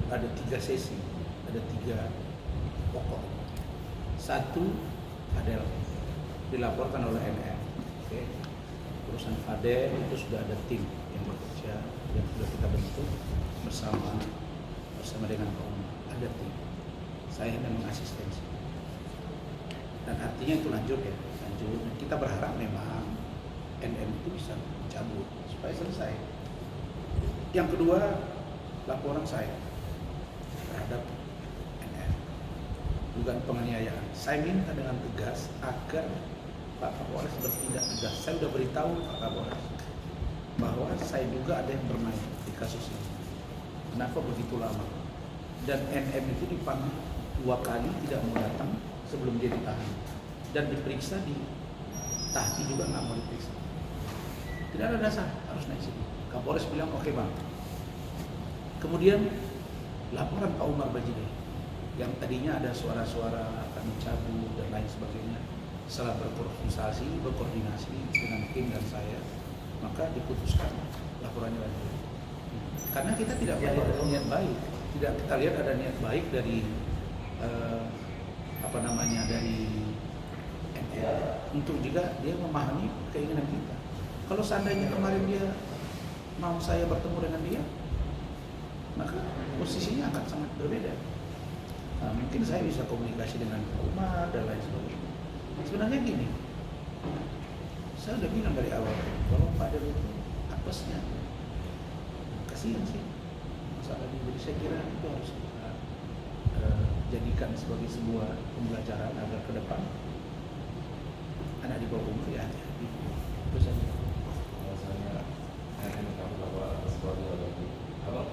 ada 3 sesi, ada 3 pokok. Satu, Fadel dilaporkan oleh NM. Oke. Urusan Fadel itu sudah ada tim yang bekerja, yang sudah kita bentuk bersama dengan Pak Umar. Ada tim. Saya hanya mengasistensi. Dan artinya itu lanjut ya, lanjut. Kita berharap memang NM itu bisa cabut supaya selesai. Yang kedua, laporan saya terhadap NM, dugaan penganiayaan. Saya minta dengan tegas agar Pak Kapolres bertindak tegas. Saya sudah beritahu Pak Kapolres bahwa saya juga ada yang bermain di kasus ini. Kenapa begitu lama? Dan NM itu dipanggil 2 kali tidak mau datang sebelum dia ditahan. Dan diperiksa di Tahti juga nggak mau diperiksa. Tidak ada dasar harus naik sini. Kapolres bilang oke bang. Kemudian laporan Pak Umar Bajide yang tadinya ada suara-suara akan mencabut dan lain sebagainya. Setelah berkoordinasi dengan tim dan saya, maka diputuskan laporannya lanjut. Karena kita tidak melihat ada niat baik, tidak kita lihat ada niat baik dari dari NM untuk juga dia memahami keinginan kita. Kalau seandainya kemarin dia mau saya bertemu dengan dia, maka posisinya akan sangat berbeda. Nah, mungkin saya bisa komunikasi dengan Pak Umar dan lain sebagainya. Sebenarnya gini, saya udah bilang dari awal bahwa Pak Del itu apesnya kasihan sih masalah ini. Jadi saya kira itu harus kita jadikan sebagai sebuah pembelajaran agar ke depan anak di bawah umur ya hati-hati. Itu saja. Misalnya akan kamu bahwa sesuatu lagi, abang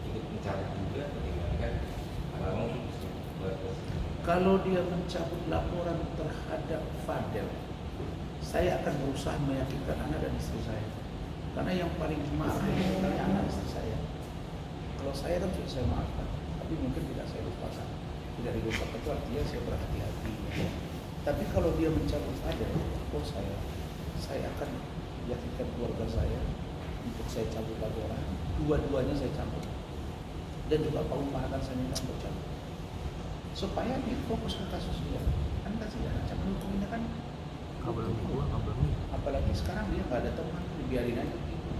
ikut mencari juga bagaimana kan? Abang kalau dia mencabut laporan terhadap Fadel, saya akan berusaha meyakinkan anak dan istri saya. Karena yang paling marah itu sebenarnya anak istri saya. Kalau saya kan sudah saya maafkan, tapi mungkin tidak saya lupakan. Tidak dilupakan itu artinya saya berhati-hati. Tapi kalau dia mencabut Fadel, saya akan yakinkan keluarga saya untuk saya cabut laporan. Dua-duanya saya cabut. Dan juga Pak Umar akan saya minta untuk cabut. Supaya dia fokus ke kasus dia. Kan kasihan ancaman hukumnya kan. Apalagi sekarang dia nggak ada teman, dibiarin aja gitu.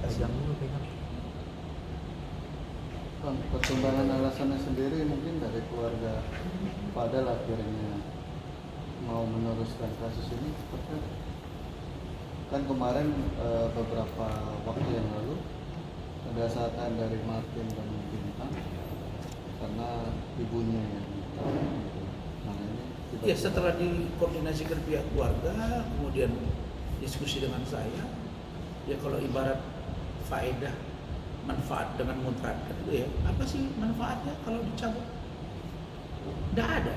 Kasihan dulu pegang. Pertimbangan alasannya sendiri mungkin dari keluarga Fadel akhirnya mau meneruskan kasus ini seperti apa? Kan kemarin beberapa waktu yang lalu ada saatan dari Martin dan Bintang karena ibunya yang minta. Nah ini ya setelah dikoordinasikan pihak keluarga, kemudian diskusi dengan saya, ya kalau ibarat faedah manfaat dengan mudarat itu ya, apa sih manfaatnya kalau dicabut? Tidak ada.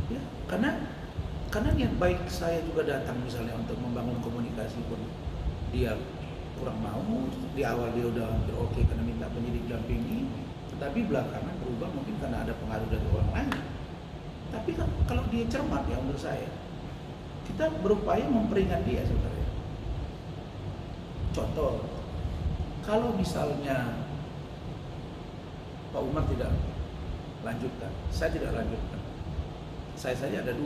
Ya, karena niat baik saya juga datang misalnya untuk membangun komunikasi pun dia kurang mau. Di awal dia udah hampir oke karena minta penyidik dampingi, tetapi belakangan berubah mungkin karena ada pengaruh dari orang lain. Tapi kan kalau dia cermat ya menurut saya, kita berupaya memperingat dia sebenarnya. Contoh, kalau misalnya Pak Umar tidak lanjutkan, saya tidak lanjutkan, saya saja ada 2.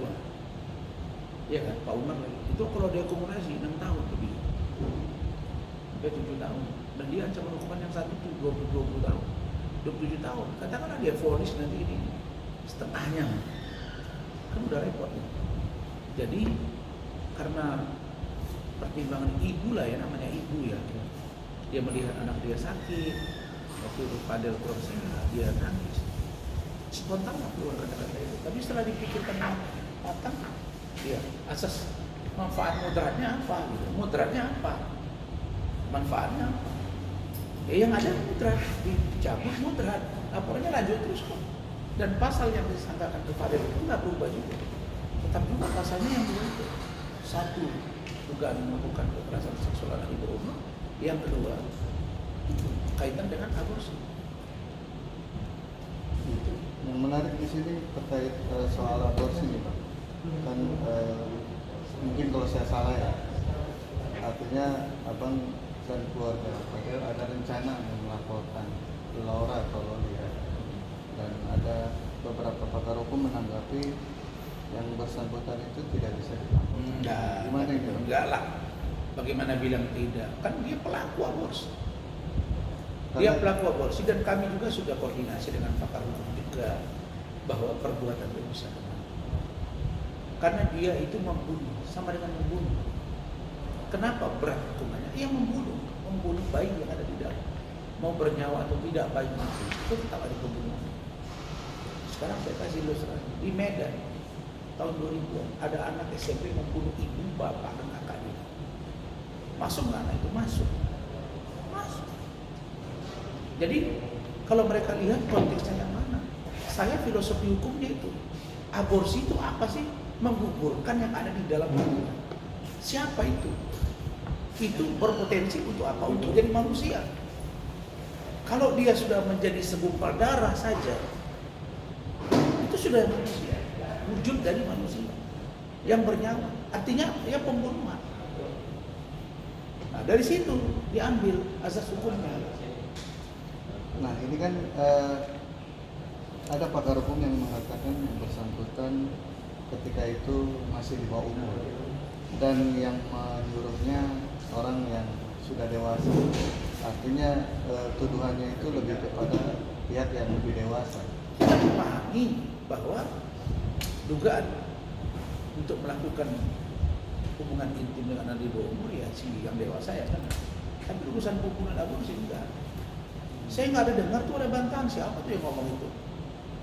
Iya kan, Pak Umar lagi. Itu kalau dia akumulasi 6 tahun lebih, sampai 7 tahun. Dan dia ancaman hukuman yang satu itu 20 tahun, 27 tahun. Katakanlah dia vonis nanti ini setengahnya, kan udah repot ya. Jadi karena pertimbangan ibu lah ya, namanya ibu ya, dia melihat anak dia sakit, waktu itu Fadel kurang sehat, dia nangis. Spontan lah keluar kata-kata itu. Tapi setelah dipikirkan matang, ya asas manfaat mudaratnya apa? Gitu. Mudaratnya apa? Manfaatnya apa? Ya yang ada mudarat, dicabut mudarat, laporannya lanjut terus kok. Dan pasal yang disangkakan ke Fadel itu nggak berubah juga. Tetap juga pasalnya yang dua itu. 1, dugaan melakukan kekerasan seksual anak di bawah umur. Yang kedua, kaitan dengan aborsi. Gitu. Yang menarik di sini terkait soal aborsi nih Pak. Kan mungkin kalau saya salah ya, artinya abang dan keluarga Fadel ada rencana melaporkan Laura kalau lihat, dan ada beberapa pakar hukum menanggapi yang bersangkutan itu tidak bisa dilaporkan. Gimana ini? Enggak lah. Bagaimana bilang tidak? Kan dia pelaku aborsi. Dia pelaku aborsi dan kami juga sudah koordinasi dengan pakar hukum juga bahwa perbuatan itu bisa kena. Karena dia itu membunuh, sama dengan membunuh. Kenapa berat hukumannya? Ia membunuh bayi yang ada di dalam. Mau bernyawa atau tidak bayi itu tetap ada pembunuhan. Sekarang saya kasih ilustrasi di Medan tahun 2000 ada anak SMP membunuh ibu, bapak, dan kakaknya. Masuk nggak anak itu? Masuk. Jadi kalau mereka lihat konteksnya yang mana, saya filosofi hukumnya itu aborsi itu apa sih? Menggugurkan yang ada di dalam kandungan. Siapa itu? Itu berpotensi untuk apa? Untuk jadi manusia. Kalau dia sudah menjadi segumpal darah saja, itu sudah manusia, wujud dari manusia yang bernyawa. Artinya ya pembunuhan. Nah, dari situ diambil asas hukumnya. Nah ini kan ada pakar hukum yang mengatakan yang bersangkutan ketika itu masih di bawah umur, dan yang menyuruhnya orang yang sudah dewasa. Artinya tuduhannya itu lebih kepada pihak yang lebih dewasa. Kita memahami bahwa dugaan untuk melakukan hubungan intim dengan anak di bawah umur ya si yang dewasa ya kan. Tapi urusan hubungan aborsi enggak. Saya nggak ada dengar tuh ada bantahan, siapa tuh yang ngomong itu.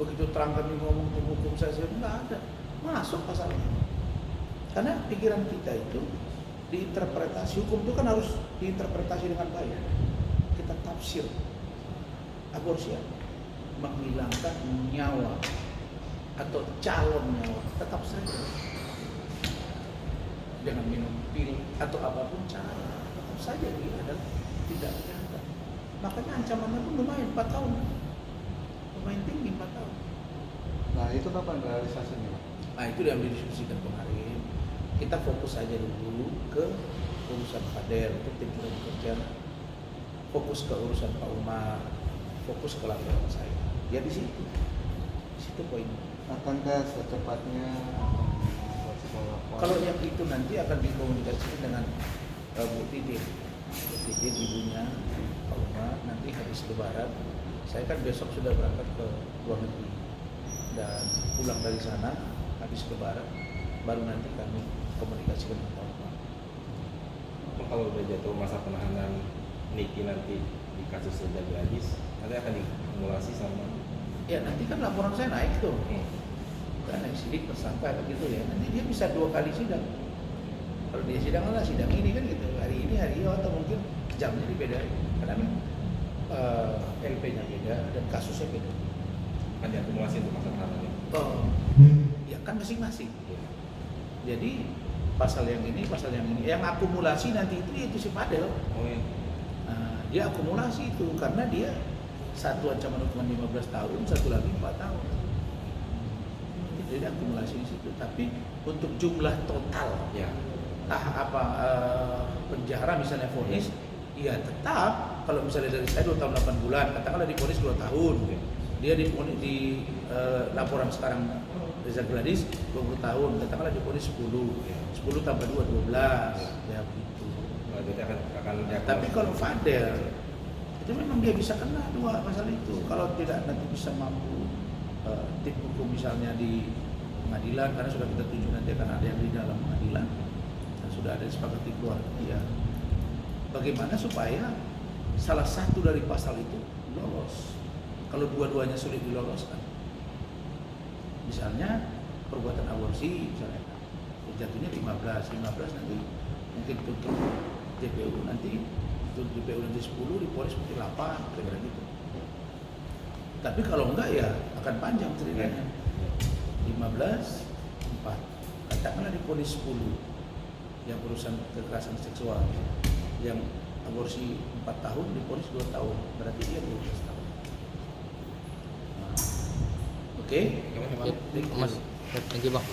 Begitu terang kami ngomong tim hukum saya nggak ada. Masuk pasalnya. Karena pikiran kita itu diinterpretasi, hukum itu kan harus diinterpretasi dengan baik. Kita tafsir aborsi menghilangkan nyawa atau calon nyawa, tetap saja dengan minum pil atau apapun cara, tetap saja dia adalah tidak pidana. Makanya ancamannya pun lumayan 4 tahun, lumayan tinggi 4 tahun. Nah itu kapan realisasinya? Nah itu yang didiskusikan kemarin. Kita fokus saja dulu ke urusan Fadel, itu tim sudah bekerja. Fokus ke urusan Pak Umar, fokus ke laporan saya. Ya di situ poinnya. Akankah secepatnya kalau yang itu nanti akan dikomunikasikan dengan Bu Titin. Bu Titin ibunya Pak Umar, nanti habis Lebaran. Saya kan besok sudah berangkat ke luar negeri dan pulang dari sana habis Lebaran, baru nanti kami komunikasikan dengan Pak Umar. Kalau udah jatuh masa penahanan Niki nanti di kasus Zabil Aziz, nanti akan dikumulasi sama? Ya nanti kan laporan saya naik tuh. Kan naik sidik tersangka begitu ya. Nanti dia bisa 2 kali sidang. Kalau dia sidang lah sidang ini kan gitu. Hari ini atau mungkin jamnya dibedain. Karena LP-nya beda dan kasusnya beda. Akan diakumulasi untuk masa tahanannya? Ya kan masing-masing. Jadi pasal yang ini, yang akumulasi nanti itu si Fadel. Oh iya. Dia akumulasi itu karena dia satu ancaman hukuman 15 tahun, satu lagi 4 tahun. Jadi akumulasi di situ. Tapi untuk jumlah total, Ya. Penjara misalnya vonis, ya tetap kalau misalnya dari saya 2 tahun 8 bulan, katakanlah divonis 2 tahun, dia divonis di laporan sekarang Reza Gladys 20 tahun, katakanlah divonis 10 tambah 2 12, ya begitu. Jadi akan Tapi kalau Fadel itu memang dia bisa kena 2 masalah itu. Kalau tidak nanti bisa mampu tim hukum misalnya di pengadilan, karena sudah kita tunjuk nanti akan ada yang di dalam pengadilan dan sudah ada disepakati keluarga ya. Bagaimana supaya salah satu dari pasal itu lolos? Kalau dua-duanya sulit diloloskan, misalnya perbuatan aborsi misalnya jatuhnya 15 nanti mungkin tutup JPU nanti 10 diponis mungkin 8 kira-kira gitu. Tapi kalau enggak ya akan panjang ceritanya. 15 4 katakanlah diponis 10 yang urusan kekerasan seksual, yang aborsi 4 tahun diponis 2 tahun, berarti dia 12 tahun. Oke? Gimana, Mas? Mas, thank you Bang.